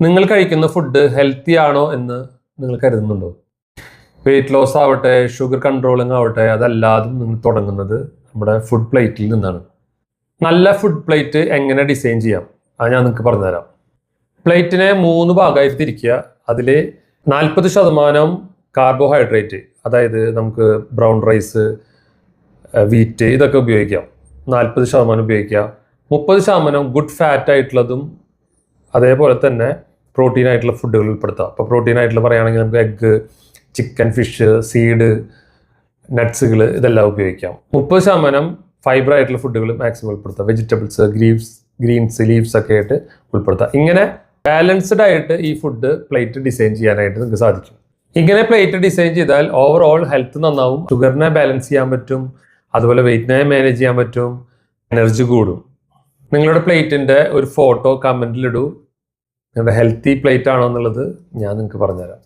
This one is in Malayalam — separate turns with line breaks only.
നിങ്ങൾ കഴിക്കുന്ന ഫുഡ് ഹെൽത്തി ആണോ എന്ന് നിങ്ങൾ കരുതുന്നുണ്ടോ? വെയിറ്റ് ലോസ് ആവട്ടെ, ഷുഗർ കൺട്രോളിങ് ആവട്ടെ, അതല്ലാതും നിങ്ങൾ തുടങ്ങുന്നത് നമ്മുടെ ഫുഡ് പ്ലേറ്റിൽ നിന്നാണ്. നല്ല ഫുഡ് പ്ലേറ്റ് എങ്ങനെ ഡിസൈൻ ചെയ്യാം അത് ഞാൻ നിങ്ങൾക്ക് പറഞ്ഞുതരാം. പ്ലേറ്റിനെ 3 ഭാഗമായിട്ട് തിരിക്കുക. അതിൽ 40% കാർബോഹൈഡ്രേറ്റ്, അതായത് നമുക്ക് ബ്രൗൺ റൈസ്, വീറ്റ് ഇതൊക്കെ ഉപയോഗിക്കാം. 40% ഉപയോഗിക്കുക. 30% ഗുഡ് ഫാറ്റ് ആയിട്ടുള്ളതും അതേപോലെ തന്നെ പ്രോട്ടീൻ ആയിട്ടുള്ള ഫുഡുകൾ ഉൾപ്പെടുത്താം. അപ്പോൾ പ്രോട്ടീൻ ആയിട്ടുള്ള പറയുകയാണെങ്കിൽ നമുക്ക് എഗ്ഗ്, ചിക്കൻ, ഫിഷ്, സീഡ്, നട്ട്സുകൾ ഇതെല്ലാം ഉപയോഗിക്കാം. 30% ഫൈബർ ആയിട്ടുള്ള ഫുഡുകൾ മാക്സിമം ഉൾപ്പെടുത്താം. വെജിറ്റബിൾസ്, ഗ്രീൻസ്, ലീവ്സ് ഒക്കെ ആയിട്ട് ഉൾപ്പെടുത്താം. ഇങ്ങനെ ബാലൻസ്ഡ് ആയിട്ട് ഈ ഫുഡ് പ്ലേറ്റ് ഡിസൈൻ ചെയ്യാനായിട്ട് നിങ്ങൾക്ക് സാധിക്കും. ഇങ്ങനെ പ്ലേറ്റ് ഡിസൈൻ ചെയ്താൽ ഓവറോൾ ഹെൽത്ത് നന്നാവും, ഷുഗറിനെ ബാലൻസ് ചെയ്യാൻ പറ്റും, അതുപോലെ വെയിറ്റിനെ മാനേജ് ചെയ്യാൻ പറ്റും, എനർജി കൂടും. നിങ്ങളുടെ പ്ലേറ്റിൻ്റെ ഒരു ഫോട്ടോ കമൻറ്റിലിടൂ. നിങ്ങളുടെ ഹെൽത്തി പ്ലേറ്റ് ആണോ എന്നുള്ളത് ഞാൻ നിങ്ങൾക്ക് പറഞ്ഞുതരാം.